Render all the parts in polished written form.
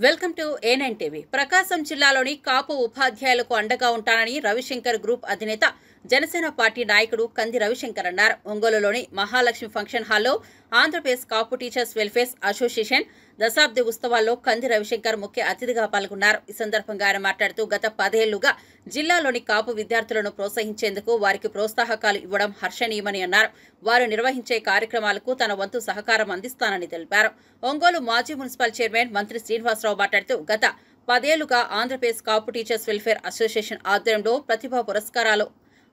Welcome to A9 TV. ప్రకాశం జిల్లాలోని కాపు ఉపాధ్యాయులకు అండగా ఉంటానని రవిశంకర్ గ్రూప్ అధినేత జనసేన పార్టీ నాయకుడు కంది రవిశంకర్ అన్నారు. ఒంగోలులోని మహాలక్ష్మి ఫంక్షన్ హాల్లో ఆంధ్రప్రదేశ్ కాపు టీచర్స్ వెల్ఫేర్ అసోసియేషన్ దశాబ్ది ఉత్సవాల్లో కంది రవిశంకర్ ముఖ్య అతిథిగా పాల్గొన్నారు. ఈ సందర్భంగా ఆయన మాట్లాడుతూ గత 10 ఏళ్లుగా జిల్లాలోని కాపు విద్యార్థులను ప్రోత్సహించేందుకు వారికి ప్రోత్సాహకాలు ఇవ్వడం హర్షణీయమని అన్నారు. వారు నిర్వహించే కార్యక్రమాలకు తన వంతు సహకారం అందిస్తానని తెలిపారు. ఒంగోలు మాజీ మున్సిపల్ చైర్మన్ మంత్రి శ్రీనివాసరావు మాట్లాడుతూ గత 10 ఏళ్లుగా ఆంధ్రప్రదేశ్ కాపు టీచర్స్ వెల్ఫేర్ అసోసియేషన్ ఆధ్వర్యంలో ప్రతిభా పురస్కారాలు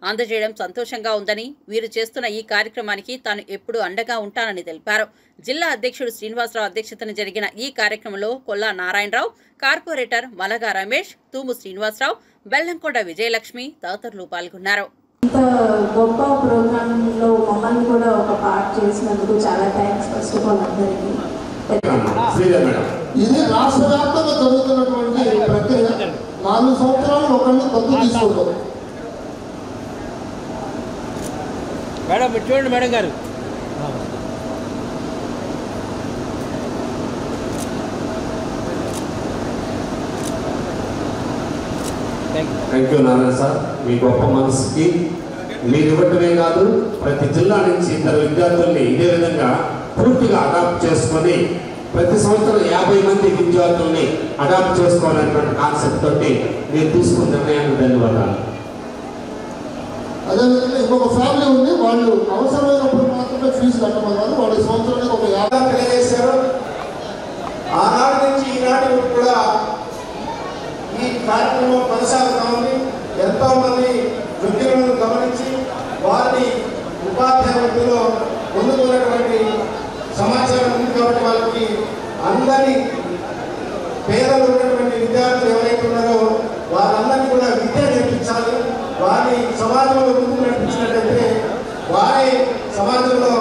అందజేయడం సంతోషంగా ఉందని, వీరు చేస్తున్న ఈ కార్యక్రమానికి తాను ఎప్పుడూ అండగా ఉంటానని తెలిపారు. జిల్లా అధ్యక్షుడు శ్రీనివాసరావు అధ్యక్షతన జరిగిన ఈ కార్యక్రమంలో కొల్లా నారాయణరావు, కార్పొరేటర్ మలగా రమేష్, తూము శ్రీనివాసరావు, బెల్లంకొండ విజయలక్ష్మి తదితరులు పాల్గొన్నారు. ఇంత గొప్ప ప్రోగ్రాంలో మమ్మల్ని కూడా ఒక పార్ట్ చేసినందుకు చాలా థ్యాంక్స్ ఫస్ట్ ఆఫ్ ఆల్ అందరికీ. ఇది రాష్ట్ర వ్యాప్తంగా జరుగుతున్నటువంటి ప్రక్రియ. 4 సంవత్సరాలు ఒకరిని కొత్త తీసుకుంటారు. మేడం చూడండి మేడం గారు. Thank you Narayana sir. మీ గొప్ప మనసుకి మీరు ఇవ్వటమే కాదు, ప్రతి జిల్లా నుంచి 2 విద్యార్థుల్ని ఇదే విధంగా పూర్తిగా అడాప్ట్ చేసుకొని ప్రతి సంవత్సరం 50 మంది విద్యార్థుల్ని అడాప్ట్ చేసుకోవాలనేటువంటి కాన్సెప్ట్ తోటి మీరు తీసుకున్న నిర్ణయానికి ధన్యవాదాలు. అదేవిధంగా ఇంకొక ఫ్యామిలీ ఉంది, వాళ్ళు అవసరమైనప్పుడు మాత్రమే ఫీజు కట్టమన్నారు. వాళ్ళు సంవత్సరానికి ఒక 50 తెలియజేశారు. ఆనాటి నుంచి ఈనాటి కూడా ఈ కార్యక్రమం కొనసాగుతూ ఉంది. ఎంతో మంది వృత్తులను గమనించి వారిని ఉపాధ్యాయ వృత్తిలో పొందుకున్నటువంటి సమాచారం ఉంది. కాబట్టి వాళ్ళకి అందరి పేదలు ఉన్నటువంటి విద్యార్థులు ఎవరైతే ఉన్నారో వాళ్ళందరినీ కూడా విద్య నేర్పించాలి. వారిని సమాజంలో ముందుకు నడిపించినట్లయితే వారి సమాజంలో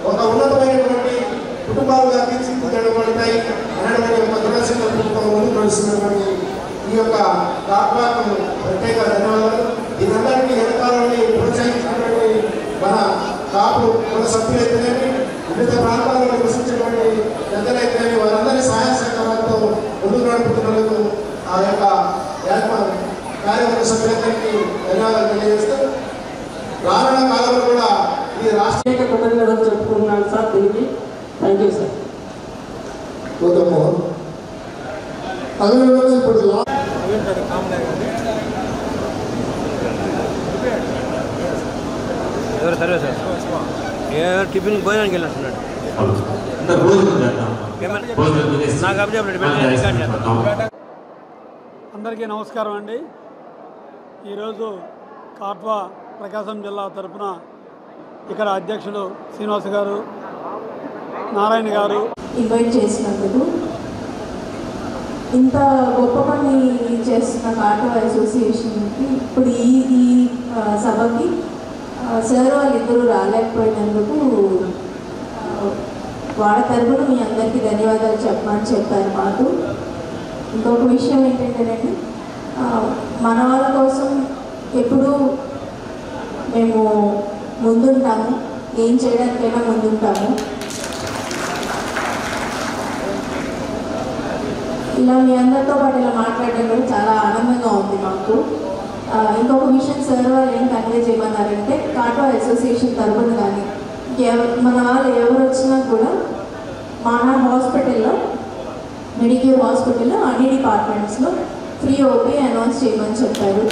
ఒక ఉన్నతమైనటువంటి కుటుంబాలుగా తీర్చిదిద్దబడతాయి అనేటువంటి ఒక దృఢసంకల్పంతో ముందుకు నడుస్తున్నటువంటి ఈ యొక్క కార్యక్రమం ప్రత్యేక ధన్యవాదాలు. దీనందరికీ ఎదకాలని ప్రోత్సహించినటువంటి మన కాపు మన సభ్యులైతేనేమి, వివిధ ప్రాంతాల్లో నివసించినటువంటి పెద్దలైతేనేమి వారందరి సహాయ సహకారాలతో ముందుకు నడుపుతున్నందుకు ఆ యొక్క కార్యవర్గ సభ్యులందరికీ ధన్యవాదాలు తెలియజేస్తూ రానున్న కాలంలో కూడా ఈ రాష్ట్ర కృతజ్ఞతలు చెప్పుకున్నాను సార్. దీనికి థ్యాంక్ యూ సార్. అదేవిధంగా ఇప్పుడు సరే సార్ టిఫిన్ భోజనానికి వెళ్ళినట్టున్నాడు. అందరికీ నమస్కారం అండి. ఈరోజు కాట్వా ప్రకాశం జిల్లా తరఫున ఇక్కడ అధ్యక్షుడు శ్రీనివాస గారు, నారాయణ గారు ఇన్వైట్ చేసినందుకు, ఇంత గొప్ప పని చేస్తున్న కాట్వా అసోసియేషన్కి ఇప్పుడు ఈ సభకి సార్ వాళ్ళిద్దరూ రాలేకపోయినందుకు వాళ్ళ తరఫున మీ అందరికీ ధన్యవాదాలు చెప్పమని చెప్పారు మాకు. ఇంకొక విషయం ఏంటంటేనండి, మన వాళ్ళ కోసం ఎప్పుడూ మేము ముందుంటాము, ఏం చేయడానికైనా ముందుంటాము. ఇలా మీ అందరితో పాటు ఇలా మాట్లాడడం కూడా చాలా ఆనందంగా ఉంది మాకు. ఇంకొక విషయం సార్ వాళ్ళు ఏం కన్వే చేయమన్నారంటే, కాట్వా అసోసియేషన్ తరఫున కానీ మన వాళ్ళు ఎవరు వచ్చినా కూడా మన హాస్పిటల్లో, మెడిక్యూర్ హాస్పిటల్లో అన్ని డిపార్ట్మెంట్స్లో ఫ్రీ ఓపీ అనౌన్స్ చేయమని చెప్పారు.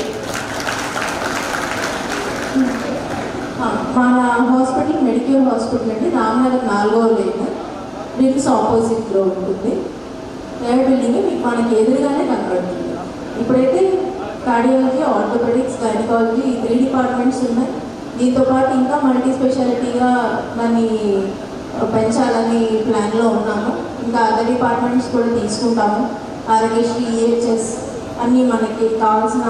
మన హాస్పిటల్ మెడిక్యూర్ హాస్పిటల్ అండి, రామనగర్ 4వ లైన్ రిమ్స్ ఆపోజిట్లో ఉంటుంది. 3rd బిల్డింగ్ మీకు మనకి ఎదురుగానే కనబడుతుంది. ఇప్పుడైతే కార్డియాలజీ, ఆర్థోపెడిక్స్, గైనకాలజీ ఈ 3 డిపార్ట్మెంట్స్ ఉన్నాయి. దీంతో పాటు ఇంకా మల్టీ స్పెషాలిటీగా దాన్ని పెంచాలని ప్లాన్లో ఉన్నాము. ఇంకా అదర్ డిపార్ట్మెంట్స్ కూడా తీసుకుంటాము. ఆరోగ్యశ్రీ, ఈహెచ్ఎస్ అన్నీ మనకి కావాల్సిన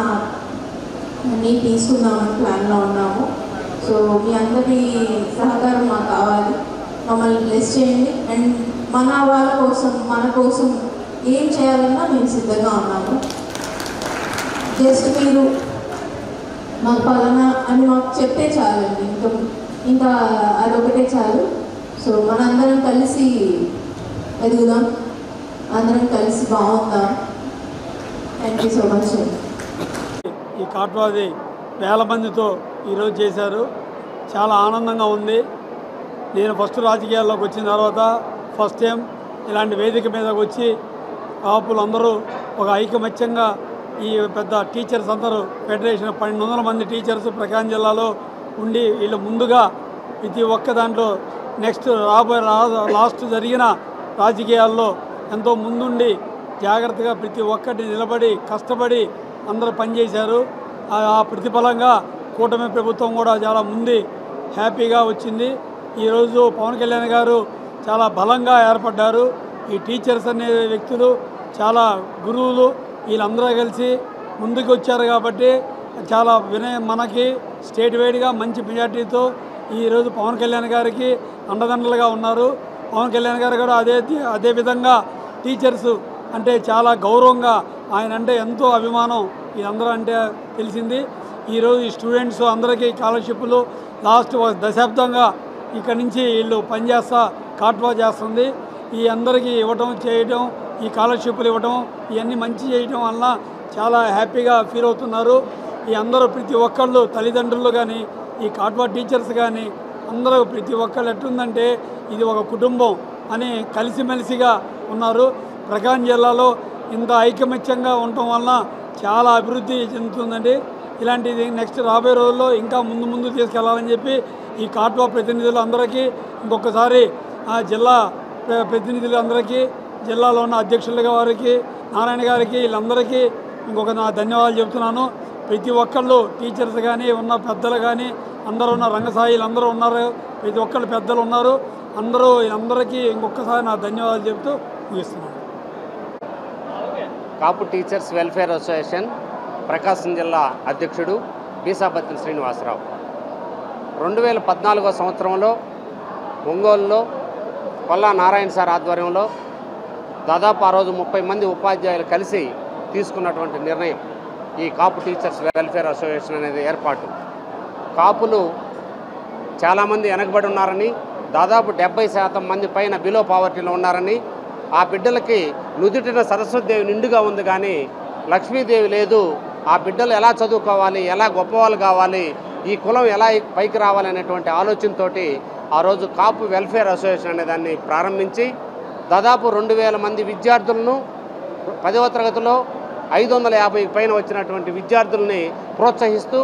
అన్నీ తీసుకుందామని ప్లాన్లో ఉన్నాము. సో మీ అందరి సహకారం మాకు కావాలి. మమ్మల్ని బ్లెస్ చేయండి. అండ్ మన వాళ్ళ కోసం, మన కోసం ఏం చేయాలన్నా మేము సిద్ధంగా ఉన్నాము. జస్ట్ మీరు మాకు పలానా అని మాకు చెప్తే చాలండి, ఇంకా అదొకటే చాలు. సో మనందరం కలిసి ఎదుగుదాం. అందరం కలిసి బాగుందాం. Thank you so much. ఈ కాట్వాది వేల మందితో ఈరోజు చేశారు. చాలా ఆనందంగా ఉంది. నేను ఫస్ట్ రాజకీయాల్లోకి వచ్చిన తర్వాత ఫస్ట్ టైం ఇలాంటి వేదిక మీదకి వచ్చి కాపులందరూ ఒక ఐకమత్యంగా ఈ పెద్ద టీచర్స్ అందరూ ఫెడరేషన్ 1200 మంది టీచర్స్ ప్రకాశం జిల్లాలో ఉండి వీళ్ళు ముందుగా ప్రతి ఒక్క దాంట్లో నెక్స్ట్ లాస్ట్ జరిగిన రాజకీయాల్లో ఎంతో ముందుండి జాగ్రత్తగా ప్రతి ఒక్కటి నిలబడి కష్టపడి అందరూ పనిచేశారు. ఆ ప్రతిఫలంగా కూటమి ప్రభుత్వం కూడా చాలా ముందు హ్యాపీగా వచ్చింది. ఈరోజు పవన్ కళ్యాణ్ గారు చాలా బలంగా ఏర్పడ్డారు. ఈ టీచర్స్ అనే వ్యక్తులు చాలా గురువులు వీళ్ళందరూ కలిసి ముందుకు వచ్చారు కాబట్టి చాలా మనకి స్టేట్ వైడ్గా మంచి మెజార్టీతో ఈరోజు పవన్ కళ్యాణ్ గారికి అండదండలుగా ఉన్నారు. పవన్ కళ్యాణ్ గారు కూడా అదే విధంగా టీచర్స్ అంటే చాలా గౌరవంగా ఆయన అంటే ఎంతో అభిమానం వీళ్ళందరూ అంటే తెలిసింది. ఈరోజు ఈ స్టూడెంట్స్ అందరికీ స్కాలర్షిప్లు లాస్ట్ దశాబ్దంగా ఇక్కడి నుంచి వీళ్ళు పనిచేస్తా కాట్వా చేస్తుంది. ఈ అందరికీ ఇవ్వటం చేయటం ఈ స్కాలర్షిప్లు ఇవ్వటం ఇవన్నీ మంచి చేయటం వల్ల చాలా హ్యాపీగా ఫీల్ అవుతున్నారు. ఈ అందరూ ప్రతి ఒక్కళ్ళు తల్లిదండ్రులు కానీ ఈ కాట్వా టీచర్స్ కానీ అందరూ ప్రతి ఒక్కళ్ళు ఎట్టుందంటే ఇది ఒక కుటుంబం అని కలిసిమెలిసిగా ఉన్నారు. ప్రకాశం జిల్లాలో ఇంత ఐకమత్యంగా ఉండటం వలన చాలా అభివృద్ధి చెందుతుందండి. ఇలాంటిది నెక్స్ట్ రాబోయే రోజుల్లో ఇంకా ముందు తీసుకెళ్లాలని చెప్పి ఈ కాట్వా ప్రతినిధులు అందరికీ ఇంకొకసారి జిల్లా ప్రతినిధులు అందరికీ జిల్లాలో ఉన్న అధ్యక్షులుగా వారికి నారాయణ గారికి వీళ్ళందరికీ ఇంకొక నా ధన్యవాదాలు చెబుతున్నాను. ప్రతి ఒక్కళ్ళు టీచర్స్ కానీ ఉన్న పెద్దలు కానీ అందరూ ఉన్న రంగసాయిలు అందరూ ఉన్నారు. ప్రతి ఒక్కళ్ళు పెద్దలు ఉన్నారు. వీళ్ళందరికీ ఇంకొకసారి నా ధన్యవాదాలు చెబుతూ ముగిస్తున్నాను. కాపు టీచర్స్ వెల్ఫేర్ అసోసియేషన్ ప్రకాశం జిల్లా అధ్యక్షుడు బీసాపత్రి శ్రీనివాసరావు 2014 సంవత్సరంలో ఒంగోలులో కొల్లా నారాయణ సార్ ఆధ్వర్యంలో దాదాపు ఆ రోజు 30 మంది ఉపాధ్యాయులు కలిసి తీసుకున్నటువంటి నిర్ణయం ఈ కాపు టీచర్స్ వెల్ఫేర్ అసోసియేషన్ అనేది ఏర్పాటు. కాపులు చాలామంది వెనకబడి ఉన్నారని, దాదాపు 70% మంది పైన బిలో పావర్టీలో ఉన్నారని, ఆ బిడ్డలకి నుదుటిన సరస్వతిదేవి నిండుగా ఉంది కానీ లక్ష్మీదేవి లేదు. ఆ బిడ్డలు ఎలా చదువుకోవాలి, ఎలా గొప్పవాళ్ళు కావాలి, ఈ కులం ఎలా పైకి రావాలి అనేటువంటి ఆలోచనతోటి ఆ రోజు కాపు వెల్ఫేర్ అసోసియేషన్ అనే దాన్ని ప్రారంభించి దాదాపు 2000 మంది విద్యార్థులను 10వ తరగతిలో 550 పైన వచ్చినటువంటి విద్యార్థుల్ని ప్రోత్సహిస్తూ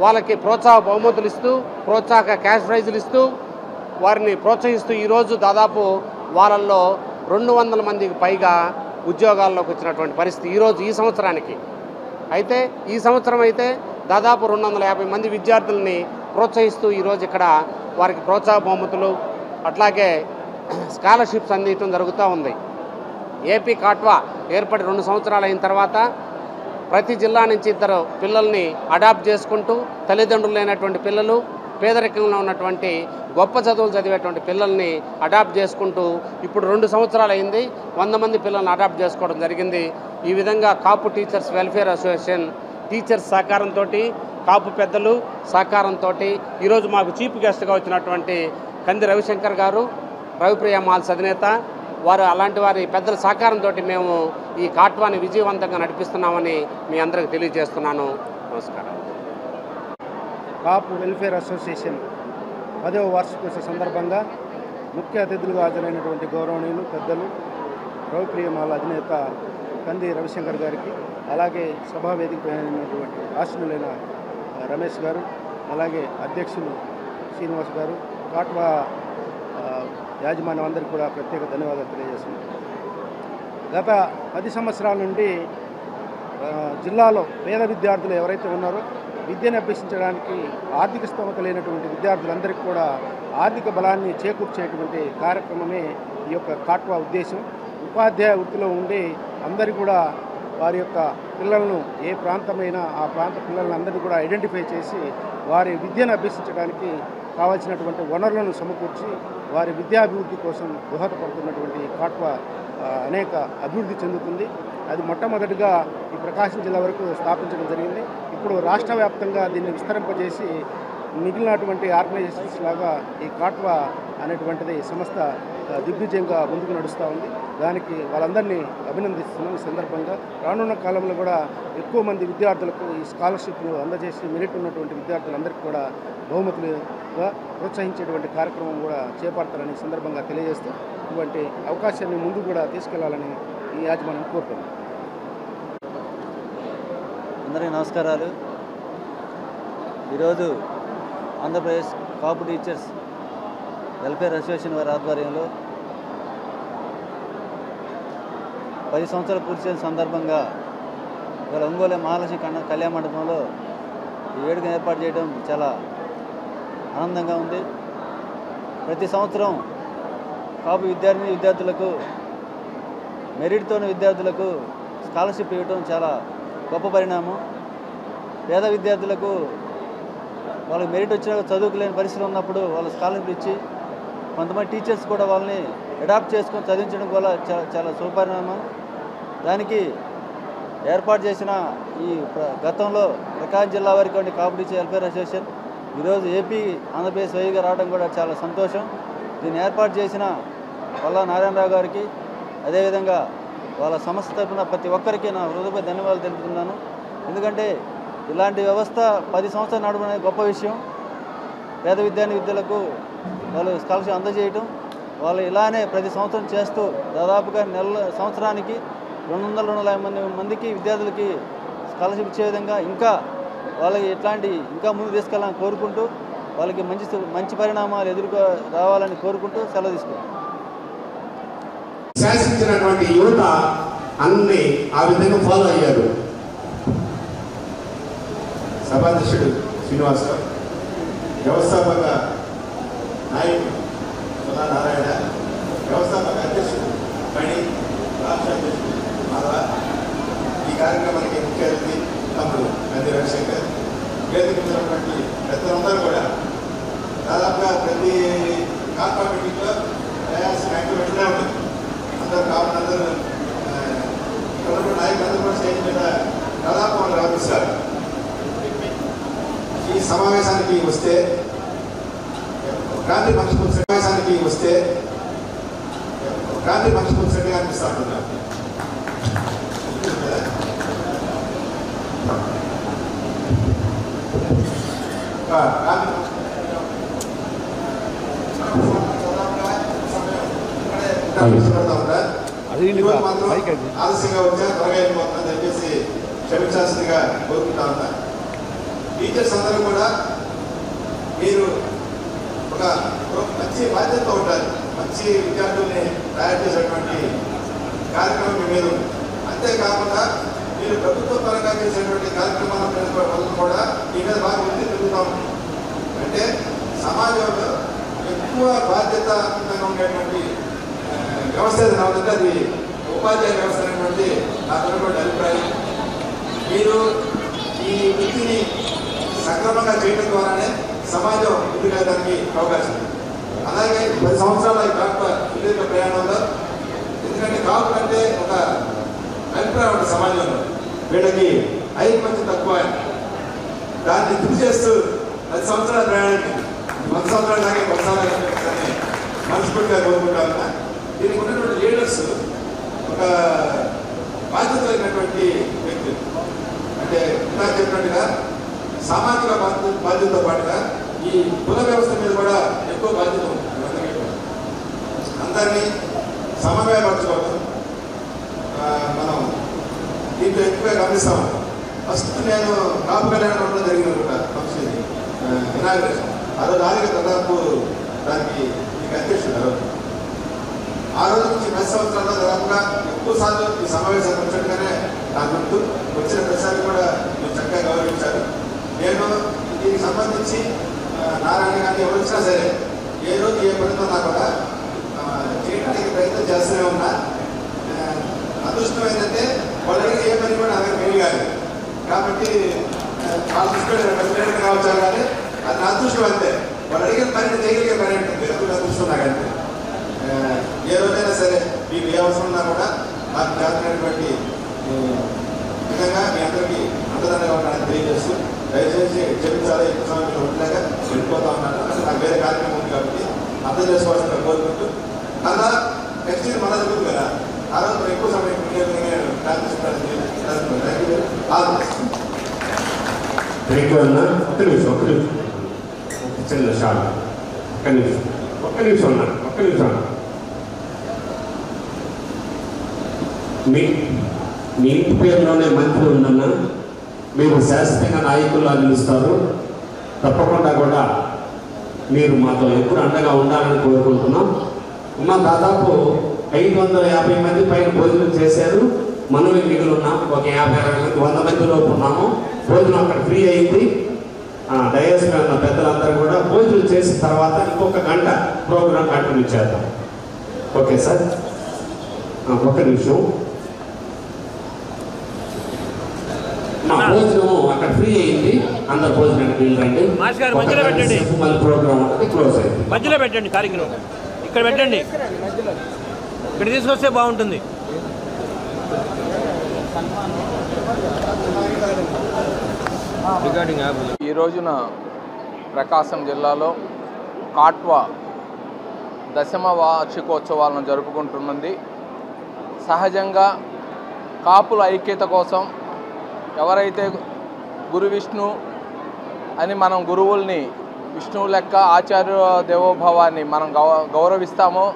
వాళ్ళకి ప్రోత్సాహ బహుమతులు ఇస్తూ ప్రోత్సాహక క్యాష్ ప్రైజులు ఇస్తూ వారిని ప్రోత్సహిస్తూ ఈరోజు దాదాపు వాళ్ళల్లో 200 మందికి పైగా ఉద్యోగాల్లోకి వచ్చినటువంటి పరిస్థితి ఈరోజు ఈ సంవత్సరానికి. అయితే ఈ సంవత్సరం అయితే దాదాపు 250 మంది విద్యార్థుల్ని ప్రోత్సహిస్తూ ఈరోజు ఇక్కడ వారికి ప్రోత్సాహ బహుమతులు అట్లాగే స్కాలర్షిప్స్ అందించడం జరుగుతూ ఉంది. ఏపీ కాట్వా ఏర్పడి 2 సంవత్సరాలు అయిన తర్వాత ప్రతి జిల్లా నుంచి 2 పిల్లల్ని అడాప్ట్ చేసుకుంటూ తల్లిదండ్రులు లేనటువంటి పిల్లలు, పేదరికంలో ఉన్నటువంటి గొప్ప చదువులు చదివేటువంటి పిల్లల్ని అడాప్ట్ చేసుకుంటూ ఇప్పుడు 2 సంవత్సరాలు అయింది. 100 మంది పిల్లల్ని అడాప్ట్ చేసుకోవడం జరిగింది. ఈ విధంగా కాపు టీచర్స్ వెల్ఫేర్ అసోసియేషన్ టీచర్స్ సహకారంతో, కాపు పెద్దలు సహకారంతో ఈరోజు మాకు చీఫ్ గెస్ట్గా వచ్చినటువంటి కంది రవిశంకర్ గారు, రవిప్రియ మాల్స్ అధినేత వారు అలాంటి వారి పెద్దల సహకారంతో మేము ఈ కాట్వాని విజయవంతంగా నడిపిస్తున్నామని మీ అందరికీ తెలియజేస్తున్నాను. నమస్కారం. కాపు వెల్ఫేర్ అసోసియేషన్ 10వ వార్షికోత్సవ సందర్భంగా ముఖ్య అతిథులుగా హాజరైనటువంటి గౌరవనీయులు పెద్దలు రవిప్రియ మాల అధినేత కంది రవిశంకర్ గారికి, అలాగే సభా వేదికపైనటువంటి ఆశీనులైన రమేష్ గారు, అలాగే అధ్యక్షులు శ్రీనివాస్ గారు, కాట్వా యాజమాన్యం అందరికీ కూడా ప్రత్యేక ధన్యవాదాలు తెలియజేస్తున్నాను. గత 10 సంవత్సరాల నుండి జిల్లాలో పేద విద్యార్థులు ఎవరైతే ఉన్నారో విద్యను అభ్యసించడానికి ఆర్థిక స్తోమత లేనటువంటి విద్యార్థులందరికీ కూడా ఆర్థిక బలాన్ని చేకూర్చేటువంటి కార్యక్రమమే ఈ యొక్క కాట్వా ఉద్దేశం. ఉపాధ్యాయ వృత్తిలో ఉండి అందరూ కూడా వారి యొక్క పిల్లలను ఏ ప్రాంతమైనా ఆ ప్రాంత పిల్లలందరినీ కూడా ఐడెంటిఫై చేసి వారి విద్యను అభ్యసించడానికి కావాల్సినటువంటి వనరులను సమకూర్చి వారి విద్యాభివృద్ధి కోసం దోహదపడుతున్నటువంటి కాట్వా అనేక అభివృద్ధి చెందుతుంది. అది మొట్టమొదటిగా ఈ ప్రకాశం జిల్లా వరకు స్థాపించడం జరిగింది. ఇప్పుడు రాష్ట్ర వ్యాప్తంగా దీన్ని విస్తరింపజేసి మిగిలినటువంటి ఆర్గనైజేషన్స్ లాగా ఈ కాట్వా అనేటువంటిది సంస్థ దిగ్విజయంగా ముందుకు నడుస్తూ ఉంది. దానికి వాళ్ళందరినీ అభినందిస్తున్నాం. ఈ సందర్భంగా రానున్న కాలంలో కూడా ఎక్కువ మంది విద్యార్థులకు ఈ స్కాలర్షిప్లు అందజేసి మెరిట్ ఉన్నటువంటి విద్యార్థులందరికీ కూడా బహుమతులుగా ప్రోత్సహించేటువంటి కార్యక్రమం కూడా చేపడతారని సందర్భంగా తెలియజేస్తూ ఇటువంటి అవకాశాన్ని ముందు కూడా తీసుకెళ్లాలని ఈ యాజమాన్యం కోరుతుంది. అందరికీ నమస్కారాలు. ఈరోజు ఆంధ్రప్రదేశ్ కాపు టీచర్స్ వెల్ఫేర్ అసోసియేషన్ వారి ఆధ్వర్యంలో 10 సంవత్సరాలు పూర్తి చేసిన సందర్భంగా ఇవాళ ఒంగోలు మహాలక్ష్మి కళ్యాణ మండపంలో ఈ వేడుకను ఏర్పాటు చేయడం చాలా ఆనందంగా ఉంది. ప్రతి సంవత్సరం కాపు విద్యార్థులకు మెరిట్తోని విద్యార్థులకు స్కాలర్షిప్ ఇవ్వడం చాలా గొప్ప పరిణామం. పేద విద్యార్థులకు వాళ్ళకి మెరిట్ వచ్చినా చదువుకోలేని పరిస్థితి ఉన్నప్పుడు వాళ్ళు స్కాలర్షిప్ ఇచ్చి కొంతమంది టీచర్స్ కూడా వాళ్ళని అడాప్ట్ చేసుకొని చదివించడం కూడా చాలా శుభపరిణామం. దానికి ఏర్పాటు చేసిన ఈ గతంలో ప్రకాశం జిల్లా వారికి కాపు టీచర్ వెల్ఫేర్ అసోసియేషన్ ఈరోజు ఏపీ ఆంధ్రప్రదేశ్ వైగా రావడం కూడా చాలా సంతోషం. దీన్ని ఏర్పాటు చేసిన పల్లా నారాయణరావు గారికి అదేవిధంగా వాళ్ళ సంస్థ తరఫున ప్రతి ఒక్కరికి నా హృదయపై ధన్యవాదాలు తెలుపుతున్నాను. ఎందుకంటే ఇలాంటి వ్యవస్థ 10 సంవత్సరాలు నడపడం అనేది గొప్ప విషయం. పేద విద్యార్థులకు వాళ్ళు స్కాలర్షిప్ అందజేయటం, వాళ్ళు ఇలానే ప్రతి సంవత్సరం చేస్తూ దాదాపుగా సంవత్సరానికి 200-250 మందికి విద్యార్థులకి స్కాలర్షిప్ ఇచ్చే విధంగా ఇంకా వాళ్ళకి ఇంకా ముందు తీసుకెళ్ళాలని కోరుకుంటూ వాళ్ళకి మంచి పరిణామాలు రావాలని కోరుకుంటూ సెలవు తీసుకుంటాం. శాసించినటువంటి యువత అన్ని ఆ విధంగా ఫాలో అయ్యారు. సభాధ్యక్షుడు శ్రీనివాసరావు, వ్యవస్థాపక నాయకుడు సుధా నారాయణ, వ్యవస్థాపక అధ్యక్షుడు మణి, రాష్ట్ర అధ్యక్షుడు మాధవ, ఈ కార్యక్రమానికి ముఖ్య అతిథి తమ్ముడు కంది రవిశంకర్, వేదిక ఉన్నటువంటి పెద్దలందరూ కూడా దాదాపుగా ప్రతి కార్పొరేట్లో యాక్టివ్ పెట్టినా ఉంటుంది. అందరూ కావాలందరూ ఇక్కడ నాయకులందరూ కూడా స్టేజ్ మీద దాదాపు వాళ్ళు రాపిస్తారు. ఈ సమావేశానికి వస్తే క్రాంతి పక్షి అనిపిస్తూ ఉంటున్నారు. ఆలస్యంగా వచ్చా త్వరగా వెళ్ళిపోతున్నా, దయచేసి క్షమించాల్సిందిగా కోరుకుంటా ఉన్నా. టీచర్స్ అందరూ కూడా మీరు ఒక మంచి బాధ్యతతో ఉంటారు. మంచి విద్యార్థుల్ని తయారు చేసేటువంటి కార్యక్రమం మీ మీద ఉంది. అంతేకాకుండా మీరు ప్రభుత్వ పరంగా చేసేటువంటి కార్యక్రమాల వల్ల కూడా మీ మీద బాగా ఒత్తిడి పెరుగుతూ ఉంటుంది. అంటే సమాజంలో ఎక్కువ బాధ్యతగా ఉండేటువంటి వ్యవస్థ ఏదైనా అది ఉపాధ్యాయ వ్యవస్థ అనేటువంటి నాకున్నటువంటి అభిప్రాయం. మీరు ఈ వృత్తిని సక్రమంగా చేయడం ద్వారానే సమాజం ముందుకెళ్ళడానికి అవకాశం ఉంది. అలాగే 10 సంవత్సరాల ఈ కాపు సుదీర్ఘ ప్రయాణంలో, ఎందుకంటే కాపు అంటే ఒక అభిప్రాయం ఉంటుంది సమాజంలో, వీళ్ళకి ఐక్యమత్యం తక్కువ, దాన్ని గుర్తు చేస్తూ 10 సంవత్సరాల ప్రయాణానికి 10 సంవత్సరాల దాకా కొనసాగాలని మనస్ఫూర్తిగా కోరుకుంటాను. దీనికి ఉన్నటువంటి లీడర్స్ ఒక బాధ్యత కలిగినటువంటి వ్యక్తులు. అంటే ఇందాక చెప్పినట్టుగా సామాజిక బాధ్యతతో పాటుగా ఈ కుల వ్యవస్థ మీద కూడా ఎక్కువ బాధ్యత ఉంది. అందరినీ సమన్వయపరచుకోవడం మనం దీంట్లో ఎక్కువగా గమనిస్తాం. ఫస్ట్ నేను కాపు కళ్యాణంలో జరిగిన ఫంక్షన్ ఇనాగ్రేషన్ ఆ రోజు ఆదిగా దాదాపు దానికి అధ్యక్షుడు. ఆ రోజు నుంచి 10 సంవత్సరాల్లో దాదాపుగా ఎక్కువ సార్లు ఈ సమావేశానికి వచ్చినట్టుగానే నాకు గుర్తు. వచ్చిన ప్రతిసారి కూడా మీరు చక్కగా గౌరవించారు. నేను దీనికి సంబంధించి నారాయణ గారిని ఎవరు వచ్చినా సరే ఏ రోజు ఏ పనితో నాకు కూడా చేయడానికి ప్రయత్నం చేస్తూనే ఉన్నా. అదృష్టం ఏంటంటే వాళ్ళ దగ్గర ఏ పని కూడా నా దగ్గర మెయిల్ కాదు. కాబట్టి వాళ్ళ దృష్టిలో కావచ్చు, కానీ అది నా అదృష్టం అంతే. వాళ్ళు అడిగిన పని చేయగలిగే పని ఉంటుంది. అది అదృష్టం నాకంటే. ఏ రోజైనా సరే మీకు ఏ అవసరం ఉన్నా కూడా నాకు చేస్తున్నటువంటి విధంగా మీ అందరికీ అండదండగా ఉంటానని తెలియజేస్తూ దయచేసి క్షమించాలి, ఎక్కువ సమయం ఉండలేక వెళ్ళిపోతా ఉన్నాను. నాకు వేరే కార్యక్రమం ఉంది కాబట్టి అర్థం చేసుకోవాల్సిన కోరుకుంటూ అలా నెక్స్ట్ ఇయర్ మళ్ళీ జరుగుతుంది కదా, ఆ రోజు మనం ఎక్కువ సమయం ప్రాక్టీస్ థ్యాంక్ యూ అన్న. ఒక్క నిమిషం చిన్న షాట్. ఒక్క నిమిషం అన్న. మీ ఇంటి పేరులోనే మంత్రి ఉందన్న, మీరు శాశ్వతంగా నాయకుల్లా నిలుస్తారు. తప్పకుండా కూడా మీరు మాతో ఎప్పుడు అండగా ఉండాలని కోరుకుంటున్నాం. దాదాపు 550 మంది పైన భోజనం చేశారు. మనమే మిగిలి ఉన్నాం, ఒక 50-60 మంది 100 మంది లోపు ఉన్నాము. భోజనం అక్కడ ఫ్రీ అయింది. డయాస్ మీద ఉన్న పెద్దలందరూ కూడా భోజనం చేసిన తర్వాత ఇంకొక గంట ప్రోగ్రామ్ కంటిన్యూ చేద్దాం. ఓకే సార్, ఒక్క నిమిషం. భోజనం అక్కడ ఫ్రీ అయింది, అందరు భోజనానికి వెళ్ళండి. మళ్ళీ ప్రోగ్రామ్ ఉంటుంది, క్లోజ్ అయింది. మధ్యలో పెట్టండి కార్యక్రమం, ఇక్కడ పెట్టండి, ఇక్కడ తీసుకొస్తే బాగుంటుంది. ఈ రోజున ప్రకాశం జిల్లాలో కాట్వా 10వ వార్షికోత్సవాలను జరుపుకుంటున్నది. సహజంగా కాపుల ఐక్యత కోసం ఎవరైతే గురు విష్ణు అని మనం గురువుల్ని విష్ణువు లెక్క ఆచార్య దేవోభవాన్ని మనం గౌరవిస్తామో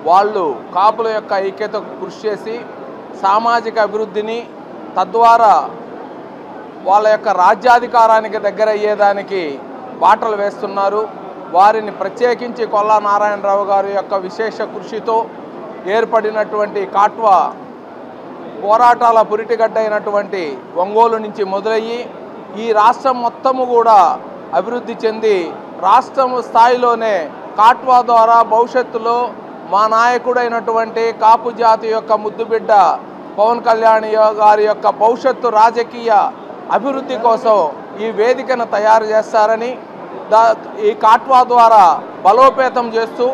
వాళ్ళు కాపుల యొక్క ఐక్యతకు కృషి చేసి సామాజిక అభివృద్ధిని, తద్వారా వాళ్ళ యొక్క రాజ్యాధికారానికి దగ్గర అయ్యేదానికి బాటలు వేస్తున్నారు. వారిని ప్రత్యేకించి కొల్లా నారాయణరావు గారి యొక్క విశేష కృషితో ఏర్పడినటువంటి కాట్వా పోరాటాల పురిటిగడ్డ అయినటువంటి ఒంగోలు నుంచి మొదలయ్యి ఈ రాష్ట్రం మొత్తము కూడా అభివృద్ధి చెంది రాష్ట్రం స్థాయిలోనే కాట్వా ద్వారా భవిష్యత్తులో మా నాయకుడైనటువంటి కాపు జాతి యొక్క ముద్దుబిడ్డ పవన్ కళ్యాణ్ గారి యొక్క భవిష్యత్తు రాజకీయ అభివృద్ధి కోసం ఈ వేదికను తయారు చేస్తారని, ఈ కాట్వా ద్వారా బలోపేతం చేస్తూ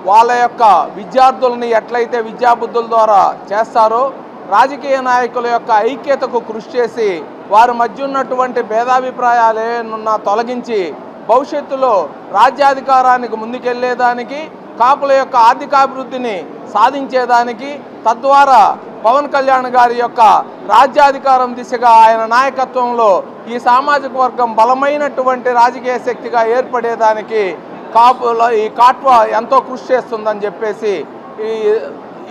వాళ్ళ యొక్క విద్యార్థులని ఎట్లయితే విద్యాబుద్ధుల ద్వారా చేస్తారో రాజకీయ నాయకుల యొక్క ఐక్యతకు కృషి చేసి వారి మధ్య ఉన్నటువంటి భేదాభిప్రాయాలను తొలగించి భవిష్యత్తులో రాజ్యాధికారానికి ముందుకెళ్లేదానికి, కాపుల యొక్క ఆర్థికాభివృద్ధిని సాధించేదానికి, తద్వారా పవన్ కళ్యాణ్ గారి యొక్క రాజ్యాధికారం దిశగా ఆయన నాయకత్వంలో ఈ సామాజిక వర్గం బలమైనటువంటి రాజకీయ శక్తిగా ఏర్పడేదానికి ఈ కాట్వా ఎంతో కృషి చేస్తుందని చెప్పేసి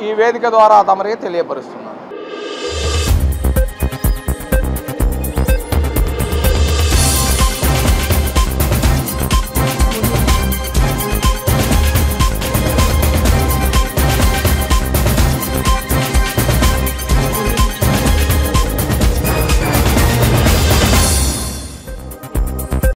ఈ వేదిక ద్వారా తమరికి తెలియపరుస్తున్నారు.